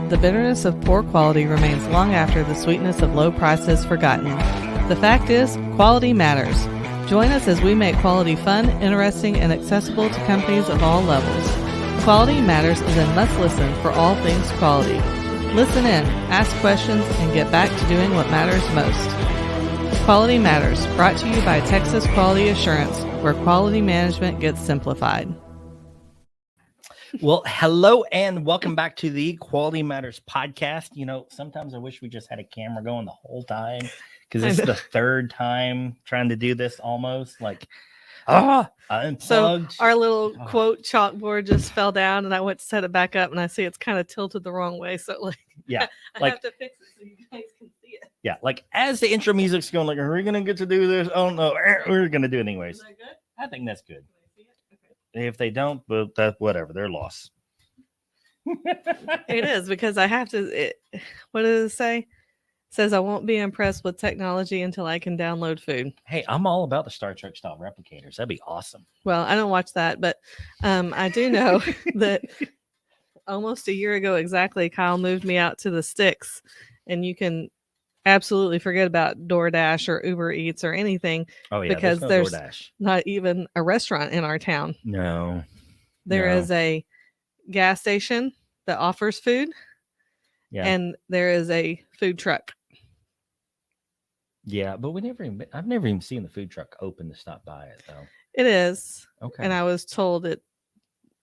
the bitterness of poor quality remains long after the sweetness of low price is forgotten. The fact is, quality matters. Join us as we make quality fun, interesting, and accessible to companies of all levels. Quality Matters is a must listen for all things quality. Listen in, ask questions, and get back to doing what matters most. Quality Matters, brought to you by Texas Quality Assurance, where quality management gets simplified. Well, hello and welcome back to the Quality Matters podcast. You know, sometimes I wish we just had a camera going the whole time because it's the third time trying to do this almost. Like, I unplugged. So our little quote chalkboard just fell down and I went to set it back up and I see it's kind of tilted the wrong way. So like, yeah, I have to fix it so you guys can see it. Yeah, like as the intro music's going, like, are we going to get to do this? Oh, no, we're going to do it anyways. Is that good? I think that's good. If they don't, but that whatever, they're lost. It is because I have to. What does it say? It says I won't be impressed with technology until I can download food. Hey, I'm all about the Star Trek style replicators. That'd be awesome. Well, I don't watch that, but I do know that almost a year ago exactly, Kyle moved me out to the sticks, and you can absolutely forget about DoorDash or Uber Eats or anything. Oh yeah, because there's there's not even a restaurant in our town. No, there is a gas station that offers food, and there is a food truck. Yeah, but I've never even seen the food truck open to stop by it though. It is. Okay. And I was told it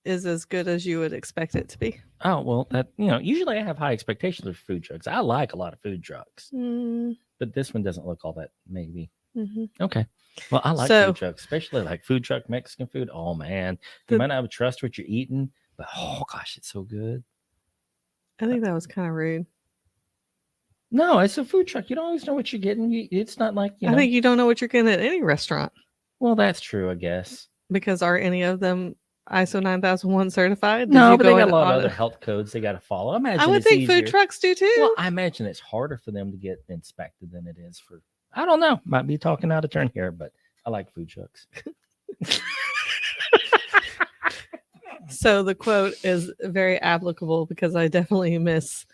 is as good as you would expect it to be. Oh, well, usually I have high expectations of food trucks. I like a lot of food trucks. But this one doesn't look all that maybe. Mm-hmm. Okay. Well, I like food trucks, especially like food truck Mexican food. Oh man. You might not trust what you're eating, but oh gosh, it's so good. I think that was kind of rude. No, it's a food truck. You don't always know what you're getting. It's not like, I think you don't know what you're getting at any restaurant. Well, that's true, I guess. Because are any of them ISO 9001 certified? No, but they got a lot of other health codes they got to follow. I would think food trucks do too. Well, I imagine it's harder for them to get inspected than it is for, I don't know, might be talking out of turn here, but I like food trucks. So the quote is very applicable because I definitely miss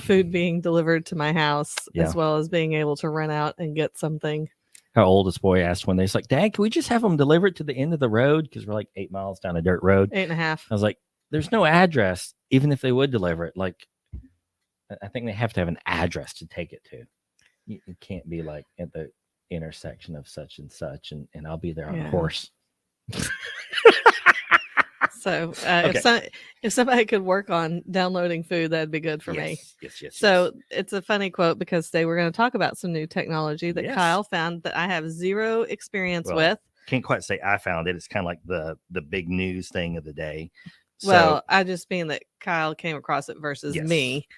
food being delivered to my house as well as being able to run out and get something. Our oldest boy asked one day, he's like, Dad, can we just have them delivered to the end of the road? Because we're like 8 miles down a dirt road. 8.5. I was like, there's no address, even if they would deliver it. Like, I think they have to have an address to take it to. It can't be like at the intersection of such and such, and I'll be there on a horse. So if somebody could work on downloading food, that'd be good for me. Yes. So it's a funny quote because they were going to talk about some new technology that Kyle found that I have zero experience with. Can't quite say I found it. It's kind of like the big news thing of the day. So, well, I just mean that Kyle came across it versus me.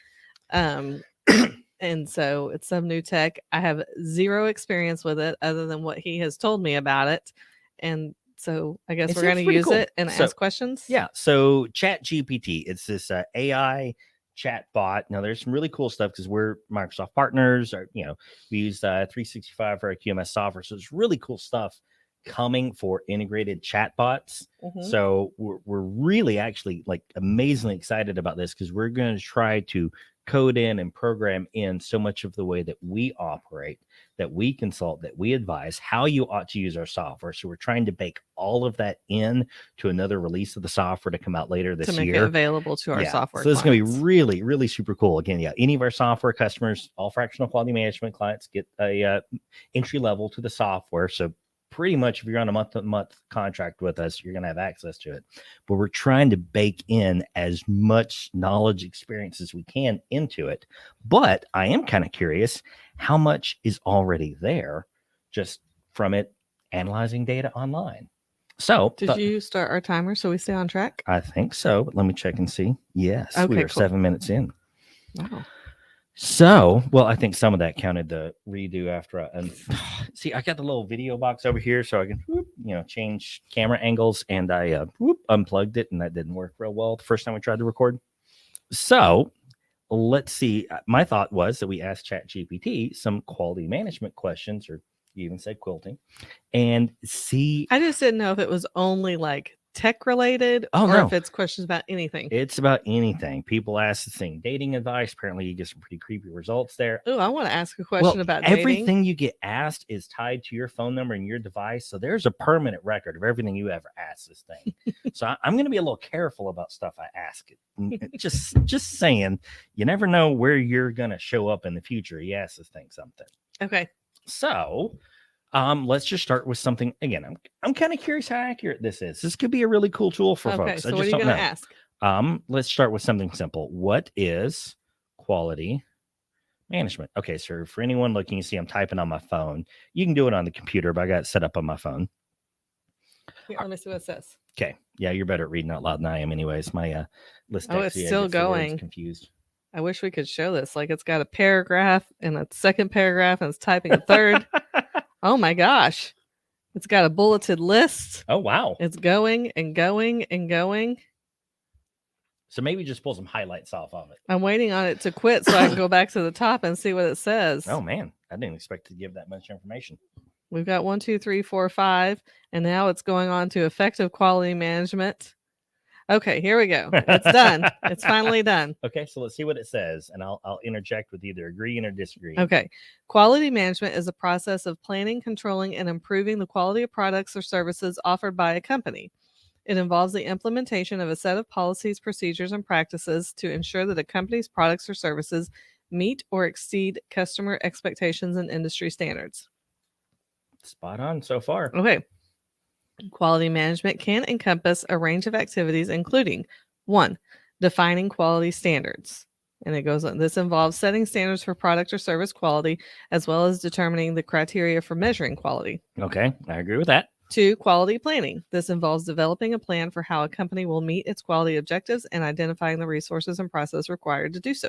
And so it's some new tech. I have zero experience with it other than what he has told me about it. And so I guess we're going to use it and ask questions. Yeah. So CHAT GPT, it's this AI chat bot. Now there's some really cool stuff because we're Microsoft partners, or, we use 365 for our QMS software. So it's really cool stuff coming for integrated chat bots. Mm-hmm. So we're really actually like amazingly excited about this because we're going to try to code in and program in so much of the way that we operate, that we consult, that we advise how you ought to use our software. So we're trying to bake all of that in to another release of the software to come out later this year. To make it available to our software. So this is going to be really, really super cool. Again, any of our software customers, all fractional quality management clients get a entry level to the software. So pretty much if you're on a month-to-month contract with us, you're going to have access to it. But we're trying to bake in as much knowledge experience as we can into it. But I am kind of curious how much is already there just from it analyzing data online. So did you start our timer so we stay on track? I think so, but let me check and see. Yes, okay, we are cool. 7 minutes in. Wow. So, well, I think some of that counted the redo after see, I got the little video box over here so I can, change camera angles, and I unplugged it, and that didn't work real well the first time we tried to record. So let's see. My thought was that we asked Chat GPT some quality management questions, or you even said quilting, and see. I just didn't know if it was only like tech related Oh, or no. if it's questions about anything. It's about anything. People ask the thing. Dating advice. Apparently, you get some pretty creepy results there. Oh, I want to ask a question Well, about dating. everything you get asked is tied to your phone number and your device. So there's a permanent record of everything you ever asked this thing. So I'm going to be a little careful about stuff I ask it. Just saying, you never know where you're going to show up in the future. You ask this thing something. Okay. So let's just start with something. Again, I'm kind of curious how accurate this is. This could be a really cool tool for folks. So what are you going to ask? Let's start with something simple. What is quality management? Okay, so for anyone looking, you see I'm typing on my phone. You can do it on the computer, but I got it set up on my phone. Here, let me see what it says. Okay. Yeah, you're better at reading out loud than I am anyways. My list. Oh, it's still going. Confused. I wish we could show this. Like it's got a paragraph and a second paragraph and it's typing a third. Oh my gosh. It's got a bulleted list. Oh, wow. It's going and going and going. So maybe just pull some highlights off of it. I'm waiting on it to quit so I can go back to the top and see what it says. Oh, man. I didn't expect to give that much information. We've got 1, 2, 3, 4, 5. And now it's going on to effective quality management. Okay, here we go. It's done. It's finally done. Okay, so let's see what it says. And I'll interject with either agreeing or disagreeing. Okay. Quality management is a process of planning, controlling, and improving the quality of products or services offered by a company. It involves the implementation of a set of policies, procedures, and practices to ensure that a company's products or services meet or exceed customer expectations and industry standards. Spot on so far. Okay. Quality management can encompass a range of activities, including 1, defining quality standards. And it goes on. This involves setting standards for product or service quality, as well as determining the criteria for measuring quality. Okay, I agree with that. 2, quality planning. This involves developing a plan for how a company will meet its quality objectives and identifying the resources and process required to do so.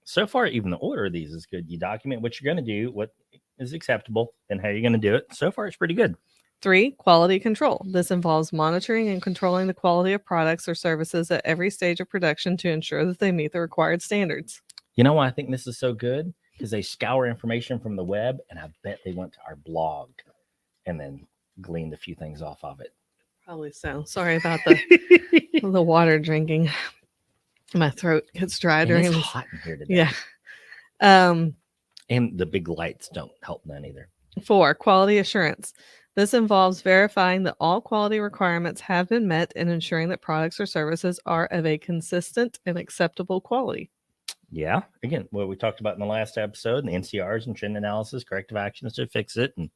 So far, even the order of these is good. You document what you're going to do, what is acceptable, and how you're going to do it. So far, it's pretty good. 3, quality control. This involves monitoring and controlling the quality of products or services at every stage of production to ensure that they meet the required standards. You know why I think this is so good? Because they scour information from the web, and I bet they went to our blog and then gleaned a few things off of it. Probably so. Sorry about the water drinking. My throat gets dry during it's this. hot in here today. Yeah. And the big lights don't help none either. 4, quality assurance. This involves verifying that all quality requirements have been met and ensuring that products or services are of a consistent and acceptable quality. Yeah. Again, what we talked about in the last episode, the NCRs and trend analysis, corrective actions to fix it. And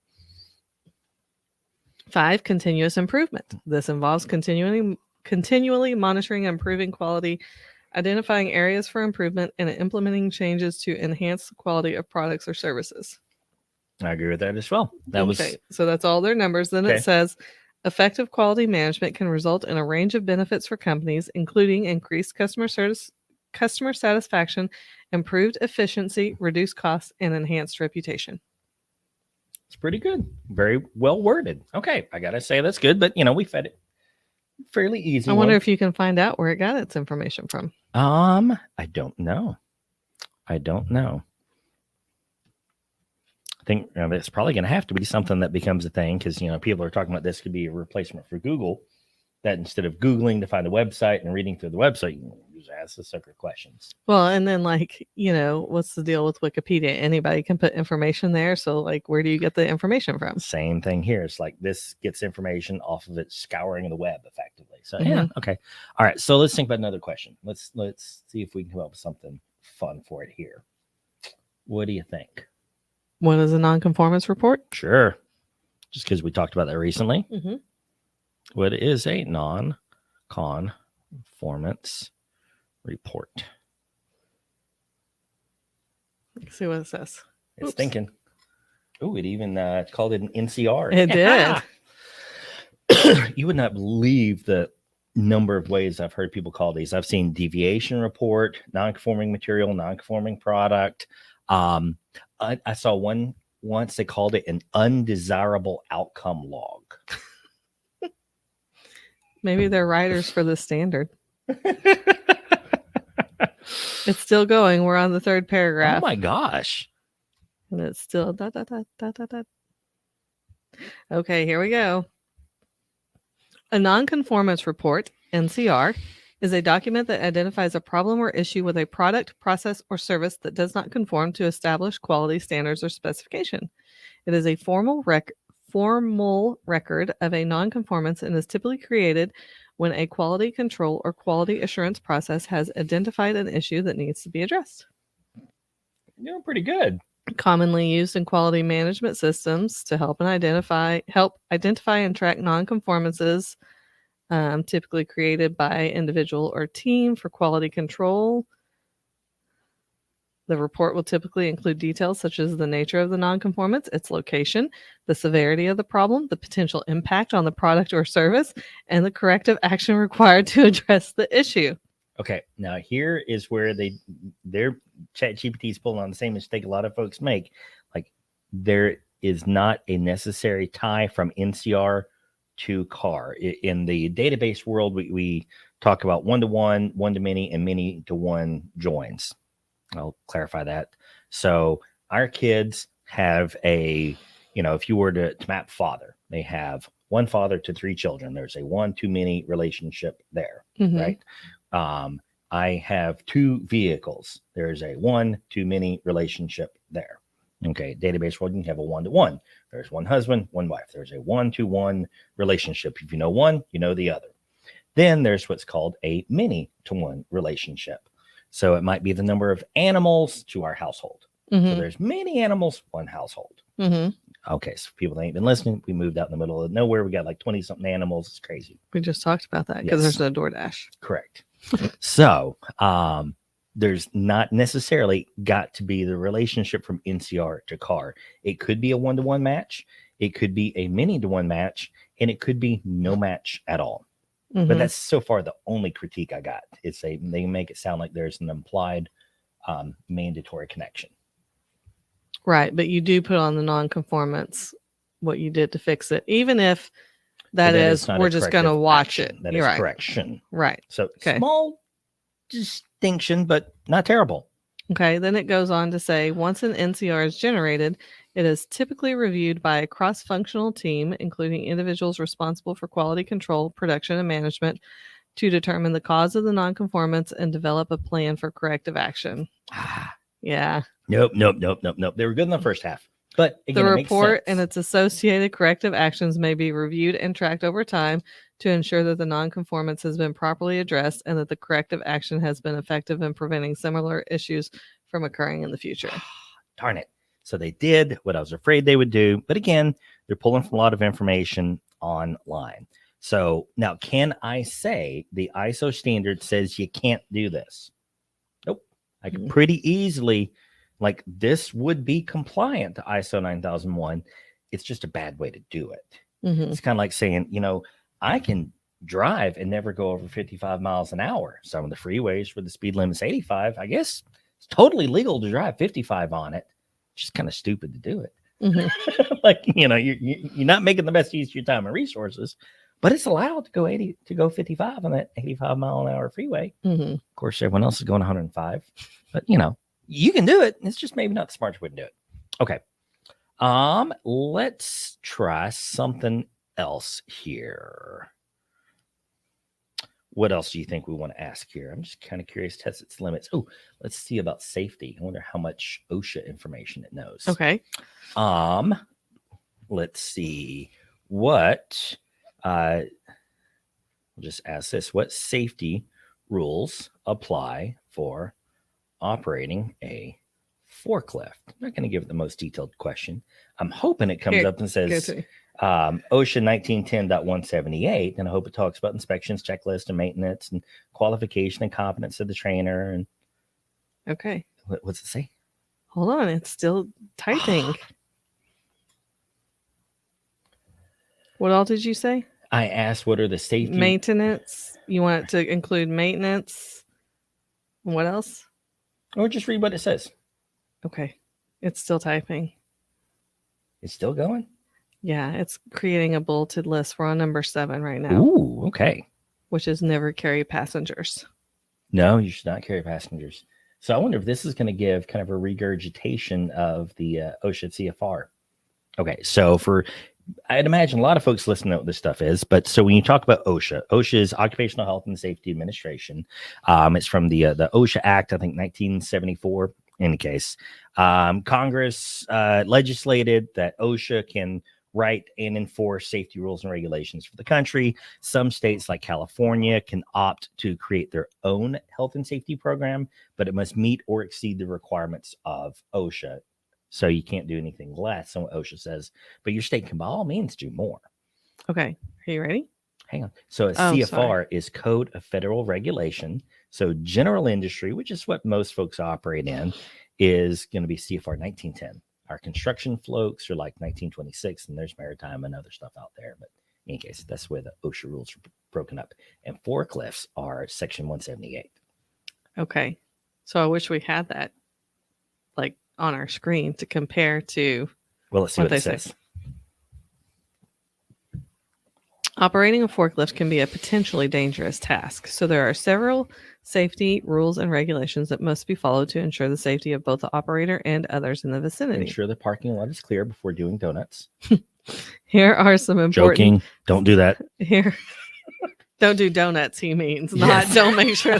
5, continuous improvement. This involves continually monitoring and improving quality, identifying areas for improvement, and implementing changes to enhance the quality of products or services. I agree with that as well. So that's all their numbers. Then it says effective quality management can result in a range of benefits for companies, including increased customer satisfaction, improved efficiency, reduced costs, and enhanced reputation. It's pretty good. Very well worded. Okay, I gotta say that's good, but we fed it fairly easy. I wonder if you can find out where it got its information from. I don't know. I think it's probably going to have to be something that becomes a thing because, people are talking about this could be a replacement for Google, that instead of Googling to find the website and reading through the website, you can just ask the sucker questions. Well, and then what's the deal with Wikipedia? Anybody can put information there. So where do you get the information from? Same thing here. It's like this gets information off of it scouring the web effectively. So, okay. All right. So let's think about another question. Let's see if we can come up with something fun for it here. What do you think? What is a non-conformance report? Sure. Just because we talked about that recently. Mm-hmm. What is a non-conformance report? Let's see what it says. It's thinking. Oh, it even called it an NCR. It did. You would not believe the number of ways I've heard people call these. I've seen deviation report, non-conforming material, non-conforming product. I saw one once, they called it an undesirable outcome log. Maybe they're writers for the standard. It's still going. We're on the 3rd paragraph. Oh my gosh. And it's still Okay, here we go. A nonconformance report, NCR, is a document that identifies a problem or issue with a product, process, or service that does not conform to established quality standards or specification. It is a formal record of a nonconformance and is typically created when a quality control or quality assurance process has identified an issue that needs to be addressed. You're pretty good. Commonly used in quality management systems to help identify and track nonconformances, typically created by individual or team for quality control. The report will typically include details such as the nature of the nonconformance, its location, the severity of the problem, the potential impact on the product or service, and the corrective action required to address the issue. Okay, now here is where their Chat GPT is pulling on the same mistake a lot of folks make. Like, there is not a necessary tie from NCR to CAR. In the database world, we talk about one-to-one, one-to-many, and many-to-one joins. I'll clarify that. So our kids have if you were to map father, they have one father to three children. There's a one-to-many relationship there, right? I have two vehicles. There's a one-to-many relationship there. Okay, database world, you can have a one-to-one. There's one husband, one wife. There's a one-to-one relationship. If you know one, you know the other. Then there's what's called a many-to-one relationship. So it might be the number of animals to our household. So there's many animals, one household. Okay, so people that ain't been listening, we moved out in the middle of nowhere. We got like 20-something animals. It's crazy. We just talked about that because there's no DoorDash. Correct. So there's not necessarily got to be the relationship from NCR to CAR. It could be a one-to-one match. It could be a many-to-one match. And it could be no match at all. But that's so far the only critique I got. They make it sound like there's an implied mandatory connection. Right, but you do put on the nonconformance what you did to fix it, even if that is we're just going to watch action. it. That You're is right. correction. Right. So small distinction, but not terrible. Okay, then it goes on to say, once an NCR is generated, it is typically reviewed by a cross-functional team, including individuals responsible for quality control, production, and management, to determine the cause of the nonconformance and develop a plan for corrective action. Yeah. Nope. They were good in the first half. But again, the report and its associated corrective actions may be reviewed and tracked over time to ensure that the nonconformance has been properly addressed and that the corrective action has been effective in preventing similar issues from occurring in the future. Darn it. So they did what I was afraid they would do. But again, they're pulling from a lot of information online. So now, can I say the ISO standard says you can't do this? Nope. I could pretty easily, this would be compliant to ISO 9001. It's just a bad way to do it. It's kind of like saying, I can drive and never go over 55 miles an hour. Some of the freeways where the speed limit's 85, I guess it's totally legal to drive 55 on it. It's just kind of stupid to do it. You're not making the best use of your time and resources, but it's allowed to go 55 on that 85 mile an hour freeway. Of course, everyone else is going 105, but you can do it. It's just maybe not the smartest way to do it. Okay. Let's try something else here. What else do you think we want to ask here? I'm just kind of curious. Test its limits. Oh, let's see about safety. I wonder how much OSHA information it knows. Okay. Let's see what. We'll just ask this: what safety rules apply for operating a forklift? I'm not going to give it the most detailed question. I'm hoping it comes up and says OSHA 1910.178, and I hope it talks about inspections, checklist, and maintenance, and qualification and competence of the trainer. And okay, what's it say? Hold on, it's still typing. What all did you say? I asked, what are the safety maintenance? You want it to include maintenance? What else? Or just read what it says. Okay, it's still typing. It's still going? Yeah, it's creating a bulleted list. We're on number 7 right now. Ooh, okay. Which is never carry passengers. No, you should not carry passengers. So I wonder if this is going to give kind of a regurgitation of the OSHA CFR. Okay, so for I'd imagine a lot of folks listening know what this stuff is. But so when you talk about OSHA, OSHA is Occupational Health and Safety Administration. It's from the OSHA Act, I think 1974. In any case, Congress legislated that OSHA can write and enforce safety rules and regulations for the country. Some states like California can opt to create their own health and safety program, but it must meet or exceed the requirements of OSHA. So you can't do anything less than what OSHA says, but your state can by all means do more. Okay. Are you ready? Hang on. So a CFR is Code of Federal Regulation. So general industry, which is what most folks operate in, is going to be CFR 1910. Our construction folks are like 1926, and there's maritime and other stuff out there. But in any case, that's where the OSHA rules are broken up. And forklifts are Section 178. Okay. So I wish we had that like on our screen to compare to. Well, let's see what it says. Say. Operating a forklift can be a potentially dangerous task, so there are several safety rules and regulations that must be followed to ensure the safety of both the operator and others in the vicinity. Ensure the parking lot is clear before doing donuts. Here are some important... Joking. Don't do that. Here. Don't do donuts, he means. Not don't make sure...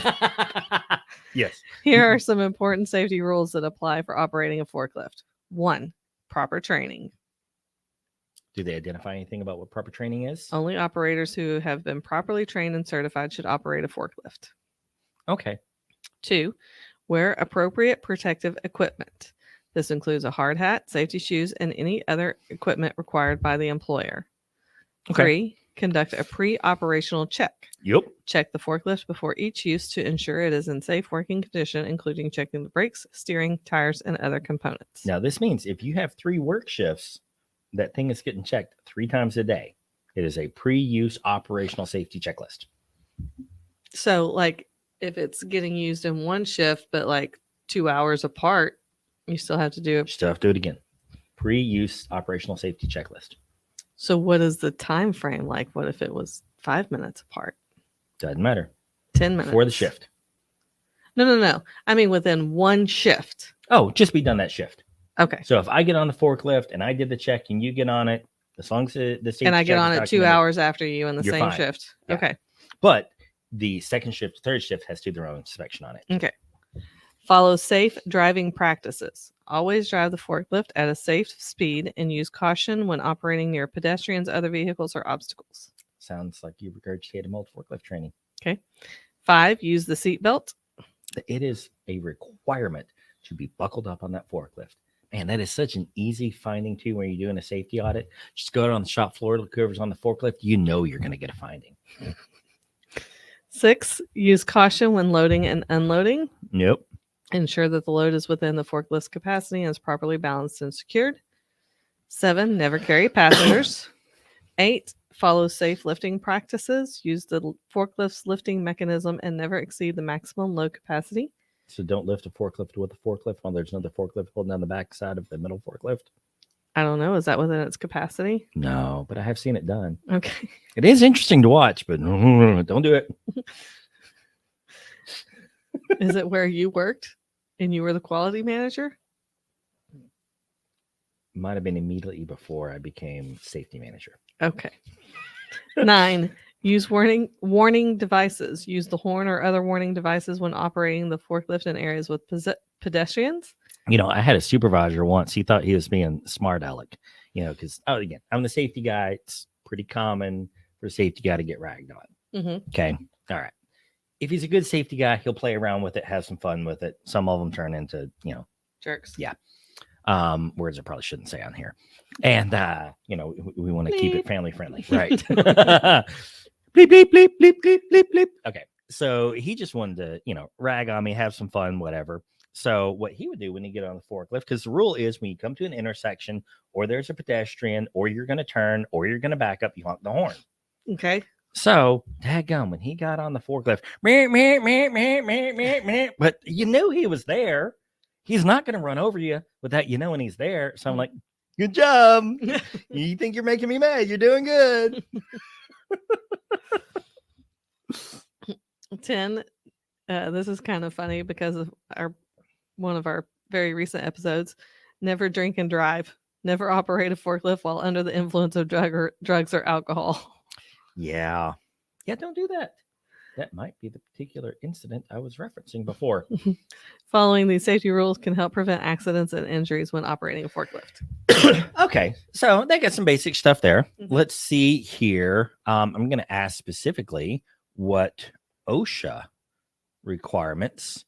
Yes. Here are some important safety rules that apply for operating a forklift. 1. Proper training. Do they identify anything about what proper training is? Only operators who have been properly trained and certified should operate a forklift. Okay. 2. Wear appropriate protective equipment. This includes a hard hat, safety shoes, and any other equipment required by the employer. Okay. 3. Conduct a pre-operational check. Yep. Check the forklift before each use to ensure it is in safe working condition, including checking the brakes, steering, tires, and other components. Now, this means if you have 3 work shifts, that thing is getting checked 3 times a day. It is a pre-use operational safety checklist. So, like, if it's getting used in one shift, but like 2 hours apart, you still have to do it. Still have to do it again. Pre-use operational safety checklist. So, what is the time frame like? What if it was 5 minutes apart? Doesn't matter. 10 minutes before the shift. No. I mean, within one shift. Oh, just be done that shift. Okay. So if I get on the forklift and I did the check and you get on it, as long as the safety and I get check on is it 2 hours after you in the same fine. shift. Yeah. Okay. But the second shift, third shift has to do their own inspection on it. Okay. Follow safe driving practices. Always drive the forklift at a safe speed and use caution when operating near pedestrians, other vehicles, or obstacles. Sounds like you regurgitated old forklift training. Okay. 5, use the seatbelt. It is a requirement to be buckled up on that forklift. Man, that is such an easy finding too when you're doing a safety audit. Just go out on the shop floor, look whoever's on the forklift. You know you're going to get a finding. 6, use caution when loading and unloading. Nope. Ensure that the load is within the forklift's capacity and is properly balanced and secured. 7, never carry passengers. 8, follow safe lifting practices. Use the forklift's lifting mechanism and never exceed the maximum load capacity. So don't lift a forklift with a forklift while there's another forklift holding down the back side of the middle forklift. I don't know. Is that within its capacity? No, but I have seen it done. Okay. It is interesting to watch, but don't do it. Is it where you worked and you were the quality manager? Might have been immediately before I became safety manager. Okay. 9, use warning devices. Use the horn or other warning devices when operating the forklift in areas with pedestrians. You know, I had a supervisor once. He thought he was being smart aleck, because, again, I'm the safety guy. It's pretty common for a safety guy to get ragged on. Mm-hmm. Okay. All right. If he's a good safety guy, he'll play around with it, have some fun with it. Some of them turn into, jerks. Yeah. Words I probably shouldn't say on here. And, we want to keep it family friendly. Right. Bleep, bleep, bleep, bleep, bleep, bleep, bleep. Okay. So he just wanted to, rag on me, have some fun, whatever. So what he would do when he get on the forklift, because the rule is when you come to an intersection or there's a pedestrian or you're going to turn or you're going to back up, you honk the horn. Okay. So, dadgum, when he got on the forklift, but he was there. He's not going to run over you without when he's there. So I'm like, good job. You think you're making me mad? You're doing good. 10. This is kind of funny because of one of our very recent episodes. Never drink and drive. Never operate a forklift while under the influence of drugs or alcohol. Yeah. Yeah, don't do that. That might be the particular incident I was referencing before. Following these safety rules can help prevent accidents and injuries when operating a forklift. Okay, so they got some basic stuff there. Mhm. Let's see here. I'm going to ask specifically what OSHA requirements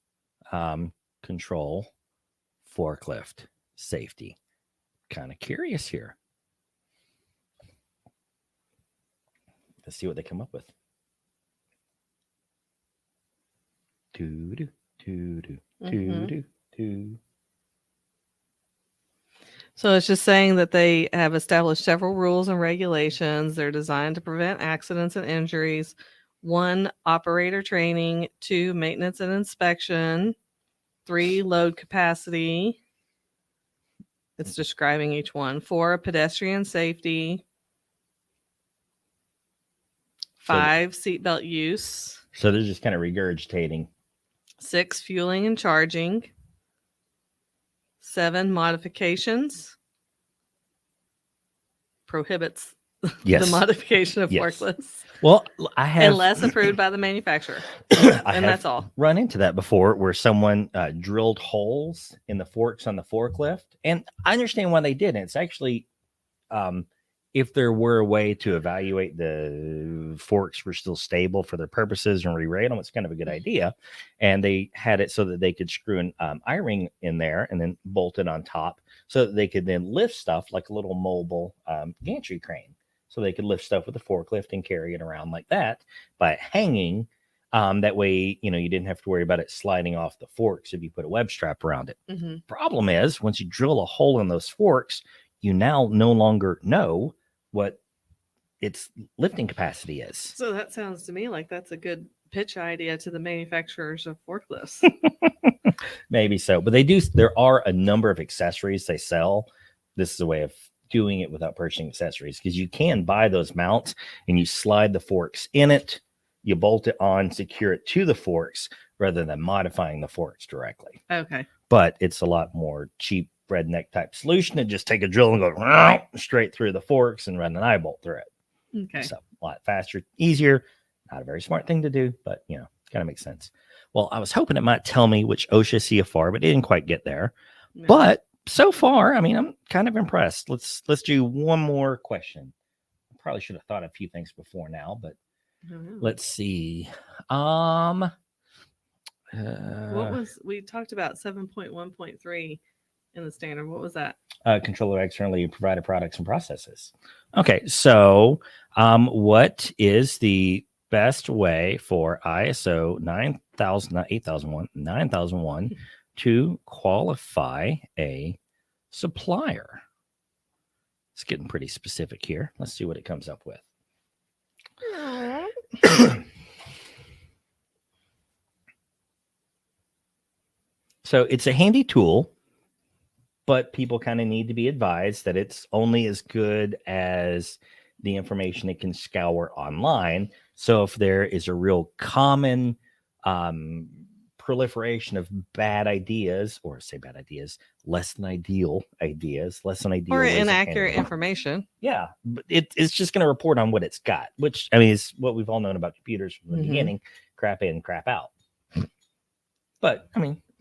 control forklift safety. Kind of curious here. Let's see what they come up with. So it's just saying that they have established several rules and regulations. They're designed to prevent accidents and injuries. 1, operator training. 2, maintenance and inspection. 3, load capacity. It's describing each one. 4, pedestrian safety. 5, seatbelt use. So they're just kind of regurgitating. 6, fueling and charging. 7, modifications. Prohibits the modification of forklifts. Well, I have unless approved by the manufacturer. and that's all. Run into that before where someone drilled holes in the forks on the forklift. And I understand why they did it. It's actually if there were a way to evaluate the forks were still stable for their purposes and re-rate them, it's kind of a good idea. And they had it so that they could screw an I-ring in there and then bolt it on top so that they could then lift stuff like a little mobile gantry crane. So they could lift stuff with a forklift and carry it around like that by hanging. That way, you didn't have to worry about it sliding off the forks if you put a web strap around it. Mm-hmm. Problem is, once you drill a hole in those forks, you now no longer know what its lifting capacity is. So that sounds to me like that's a good pitch idea to the manufacturers of forklifts. Maybe so, but there are a number of accessories they sell. This is a way of doing it without purchasing accessories, because you can buy those mounts and you slide the forks in it, you bolt it on, secure it to the forks rather than modifying the forks directly. Okay. But it's a lot more cheap redneck type solution to just take a drill and go straight through the forks and run an eye bolt through it. Okay. So a lot faster, easier. Not a very smart thing to do, but kind of makes sense. Well, I was hoping it might tell me which OSHA CFR, but it didn't quite get there. No. But so far, I'm kind of impressed. Let's do one more question. I probably should have thought of a few things before now, but let's see. What was we talked about 7.1.3 in the standard? What was that? Control of externally provided products and processes. Okay, so what is the best way for ISO 9000, not 8001, 9001 to qualify a supplier? It's getting pretty specific here. Let's see what it comes up with. So it's a handy tool, but people kind of need to be advised that it's only as good as the information it can scour online. So if there is a real common proliferation of bad ideas, or say bad ideas, less than ideal ideas, less than ideal, or inaccurate information. Yeah, but it's just going to report on what it's got, which is what we've all known about computers from the beginning: crap in, crap out. But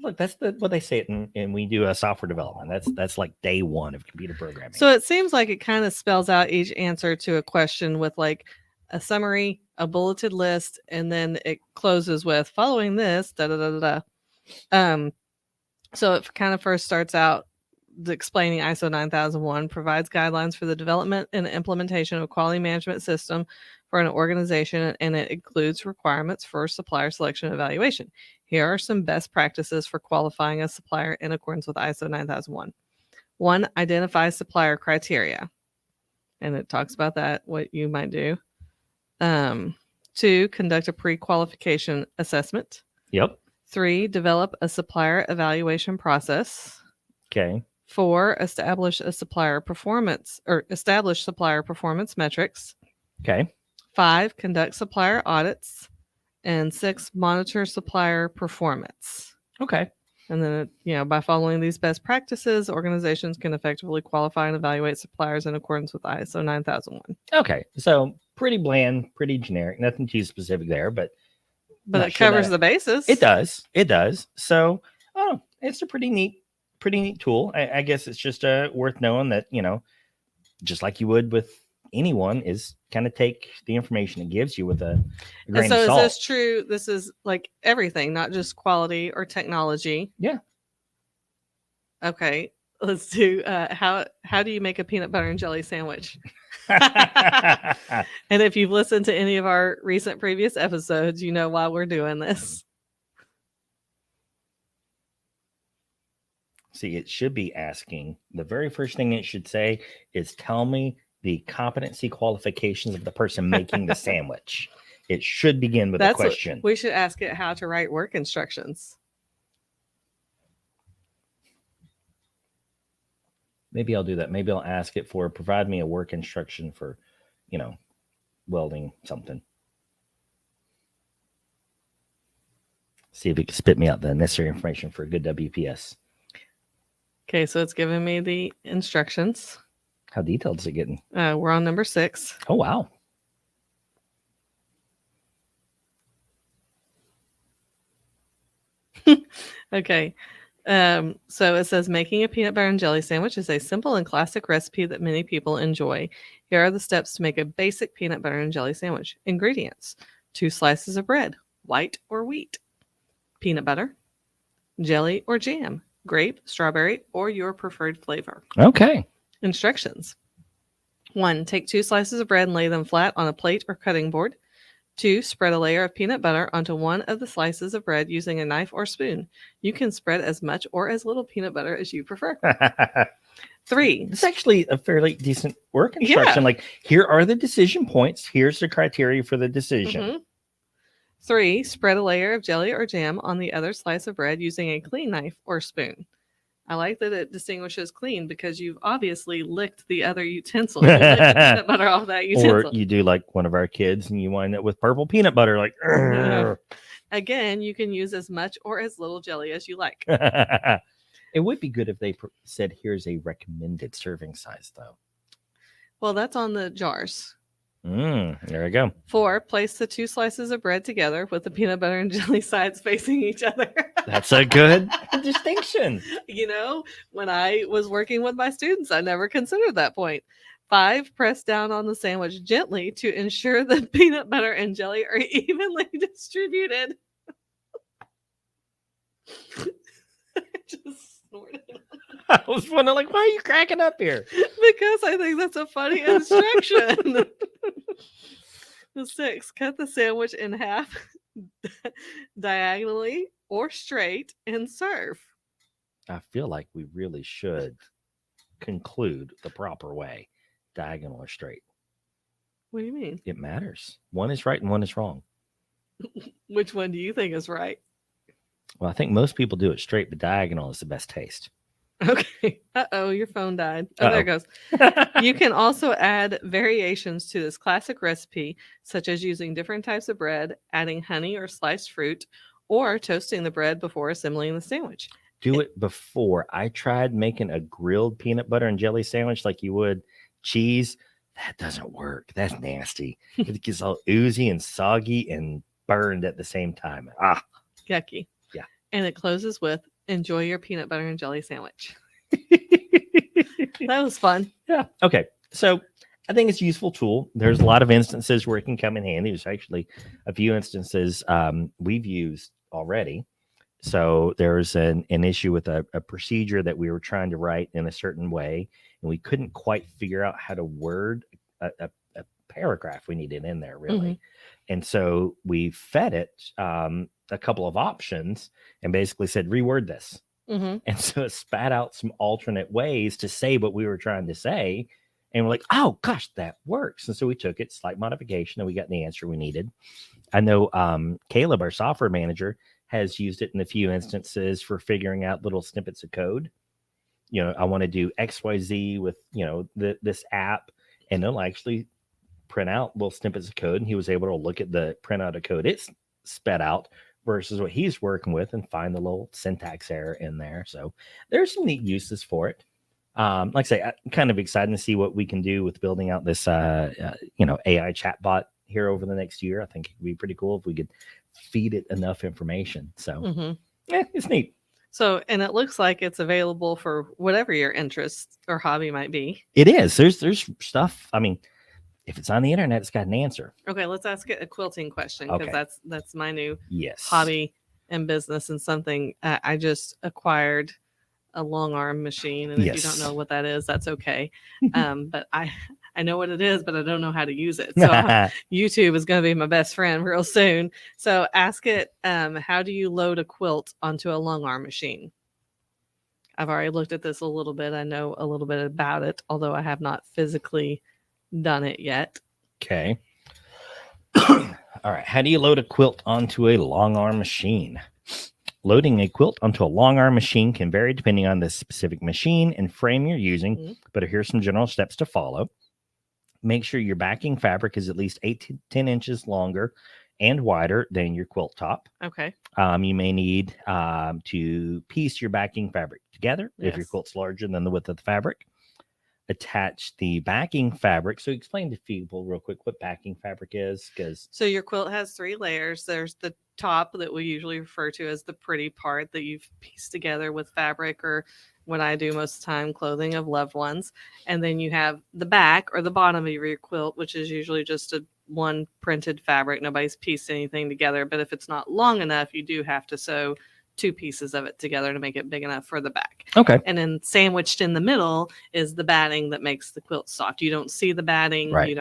look, that's what they say it and we do a software development. That's like day one of computer programming. So it seems like it kind of spells out each answer to a question with like a summary, a bulleted list, and then it closes with following this, da da da da da. So it kind of first starts out explaining ISO 9001 provides guidelines for the development and implementation of a quality management system for an organization, and it includes requirements for supplier selection and evaluation. Here are some best practices for qualifying a supplier in accordance with ISO 9001. 1, identify supplier criteria. And it talks about that, what you might do. 2, conduct a pre-qualification assessment. Yep. 3, develop a supplier evaluation process. Okay. 4, establish supplier performance metrics. Okay. 5, conduct supplier audits. And 6, monitor supplier performance. Okay. And then, by following these best practices, organizations can effectively qualify and evaluate suppliers in accordance with ISO 9001. Okay, so pretty bland, pretty generic, nothing too specific there, but it covers the bases. It does. So, it's a pretty neat tool. I guess it's just worth knowing that, just like you would with anyone, is kind of take the information it gives you with a grain of salt. Is this true? This is like everything, not just quality or technology. Yeah. Okay, let's do how do you make a peanut butter and jelly sandwich? And if you've listened to any of our recent previous episodes, you know why we're doing this. See, it should be asking, the very first thing it should say is, tell me the competency qualifications of the person making the sandwich. It should begin with a question. We should ask it how to write work instructions. Maybe I'll do that. Maybe I'll ask it for, provide me a work instruction for, welding something. See if it can spit me out the necessary information for a good WPS. Okay, so it's giving me the instructions. How detailed is it getting? We're on number 6. Oh, wow. Okay. So it says making a peanut butter and jelly sandwich is a simple and classic recipe that many people enjoy. Here are the steps to make a basic peanut butter and jelly sandwich. Ingredients: 2 slices of bread, white or wheat, peanut butter, jelly or jam, grape, strawberry, or your preferred flavor. Okay. Instructions: 1. Take 2 slices of bread and lay them flat on a plate or cutting board. 2. Spread a layer of peanut butter onto one of the slices of bread using a knife or spoon. You can spread as much or as little peanut butter as you prefer. 3. It's actually a fairly decent work instruction. Yeah. Like, here are the decision points. Here's the criteria for the decision. Mm-hmm. 3. Spread a layer of jelly or jam on the other slice of bread using a clean knife or spoon. I like that it distinguishes clean because you've obviously licked the other utensil. You licked the peanut butter off that utensil. Or you do like one of our kids and you wind up with purple peanut butter. Like, again, you can use as much or as little jelly as you like. It would be good if they said, here's a recommended serving size, though. Well, that's on the jars. There we go. 4. Place the 2 slices of bread together with the peanut butter and jelly sides facing each other. That's a good distinction. When I was working with my students, I never considered that point. 5. Press down on the sandwich gently to ensure the peanut butter and jelly are evenly distributed. I just snorted. I was wondering, like, why are you cracking up here? Because I think that's a funny instruction. 6. Cut the sandwich in half diagonally or straight and serve. I feel like we really should conclude the proper way, diagonal or straight. What do you mean? It matters. One is right and one is wrong. Which one do you think is right? Well, I think most people do it straight, but diagonal is the best taste. Okay. Uh-oh, your phone died. Oh, there it goes. You can also add variations to this classic recipe, such as using different types of bread, adding honey or sliced fruit, or toasting the bread before assembling the sandwich. Do it before. I tried making a grilled peanut butter and jelly sandwich like you would cheese. That doesn't work. That's nasty. It gets all oozy and soggy and burned at the same time. Yucky. Yeah. And it closes with, enjoy your peanut butter and jelly sandwich. That was fun. Yeah. Okay. So I think it's a useful tool. There's a lot of instances where it can come in handy. There's actually a few instances we've used already. So there's an issue with a procedure that we were trying to write in a certain way, and we couldn't quite figure out how to word a paragraph we needed in there, really. Mm-hmm. And so we fed it a couple of options and basically said, reword this. Mm-hmm. And so it spat out some alternate ways to say what we were trying to say. And we're like, oh, gosh, that works. And so we took it, slight modification, and we got the answer we needed. I know Caleb, our software manager, has used it in a few instances for figuring out little snippets of code. I want to do XYZ with, this app, and it'll actually print out little snippets of code. And he was able to look at the printout of code it's sped out, versus what he's working with and find the little syntax error in there. So there's some neat uses for it. Like I say, I'm kind of excited to see what we can do with building out this, AI chatbot here over the next year. I think it'd be pretty cool if we could feed it enough information. So it's neat. So, and it looks like it's available for whatever your interest or hobby might be. It is. There's stuff. I mean, if it's on the internet, it's got an answer. Okay, let's ask it a quilting question because Okay. that's my new Yes. hobby and business and something. I just acquired a long arm machine, and if you don't Yes. know what that is, that's okay. But I know what it is, but I don't know how to use it. So YouTube is going to be my best friend real soon. So ask it, how do you load a quilt onto a long arm machine? I've already looked at this a little bit. I know a little bit about it, although I have not physically done it yet. Okay. All right. How do you load a quilt onto a long arm machine? Loading a quilt onto a long arm machine can vary depending on the specific machine and frame you're using, but here's some general steps to follow. Make sure your backing fabric is at least 8 to 10 inches longer and wider than your quilt top. Okay. You may need to piece your backing fabric together if your quilt's larger than the width of the fabric. Attach the backing fabric. So explain to people real quick what backing fabric is, because so your quilt has 3 layers. There's the top that we usually refer to as the pretty part that you've pieced together with fabric, or what I do most of the time, clothing of loved ones. And then you have the back or the bottom of your quilt, which is usually just one printed fabric. Nobody's pieced anything together, but if it's not long enough, you do have to sew 2 pieces of it together to make it big enough for the back. Okay. And then sandwiched in the middle is the batting that makes the quilt soft. You don't see the batting. Right.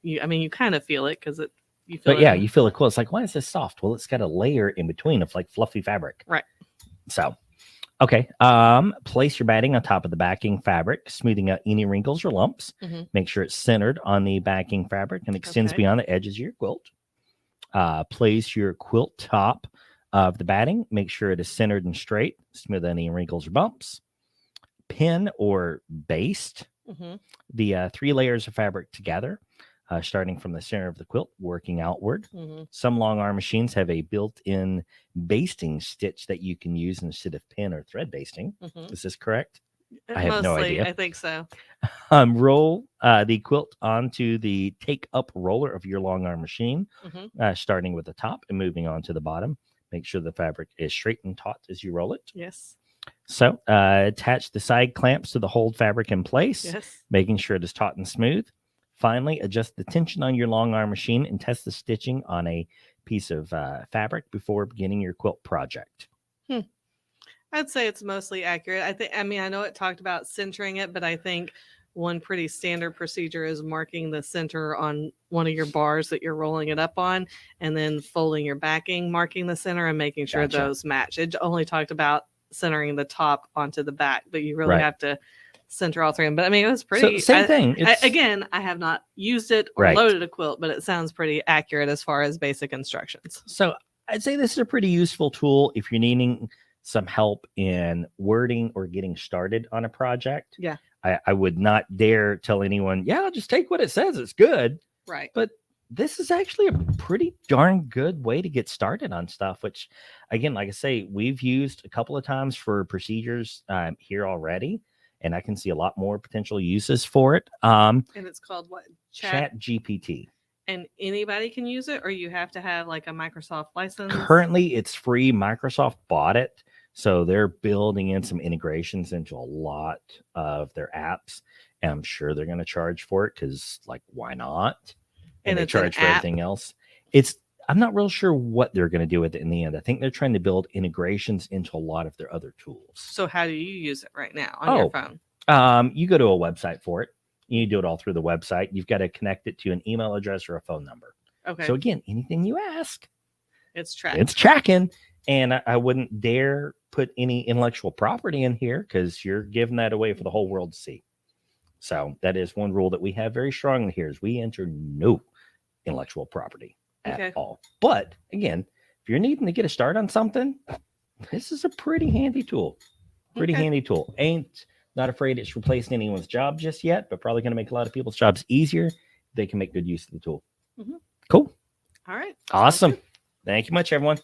You kind of feel it because you feel it cool. It's like, why is this soft? Well, it's got a layer in between of like fluffy fabric. Right. So, okay. Place your batting on top of the backing fabric, smoothing out any wrinkles or lumps. Make sure it's centered on the backing fabric and extends beyond the edges of your quilt. Place your quilt top of the batting. Make sure it is centered and straight. Smooth any wrinkles or bumps. Pin or baste the 3 layers of fabric together, starting from the center of the quilt, working outward. Some long arm machines have a built-in basting stitch that you can use instead of pin or thread basting. Is this correct? I have no idea. I think so. Roll the quilt onto the take-up roller of your long arm machine, starting with the top and moving on to the bottom. Make sure the fabric is straight and taut as you roll it. Yes. So attach the side clamps to the hold fabric in place, making sure it is taut and smooth. Finally, adjust the tension on your long arm machine and test the stitching on a piece of fabric before beginning your quilt project. I'd say it's mostly accurate. I know it talked about centering it, but I think one pretty standard procedure is marking the center on one of your bars that you're rolling it up on, and then folding your backing, marking the center, and making sure those match. It only talked about centering the top onto the back, but you really have to center all 3 of them. But it was pretty. Same thing. I have not used it or loaded a quilt, but it sounds pretty accurate as far as basic instructions. So I'd say this is a pretty useful tool if you're needing some help in wording or getting started on a project. Yeah. I would not dare tell anyone, just take what it says. It's good. Right. But this is actually a pretty darn good way to get started on stuff, which, again, like I say, we've used a couple of times for procedures here already, and I can see a lot more potential uses for it. And it's called what? CHAT GPT. And anybody can use it, or you have to have like a Microsoft license? Currently, it's free. Microsoft bought it. So they're building in some integrations into a lot of their apps. And I'm sure they're going to charge for it because, like, why not? And they charge for everything else. I'm not real sure what they're going to do with it in the end. I think they're trying to build integrations into a lot of their other tools. So how do you use it right now on your phone? You go to a website for it. You do it all through the website. You've got to connect it to an email address or a phone number. Okay. So again, anything you ask, it's tracking. It's tracking. And I wouldn't dare put any intellectual property in here because you're giving that away for the whole world to see. So that is one rule that we have very strongly here is we enter no intellectual property at all. But again, if you're needing to get a start on something, this is a pretty handy tool. Handy tool. Not afraid it's replacing anyone's job just yet, but probably going to make a lot of people's jobs easier. They can make good use of the tool. Cool. All right. Awesome. Thank you much, everyone.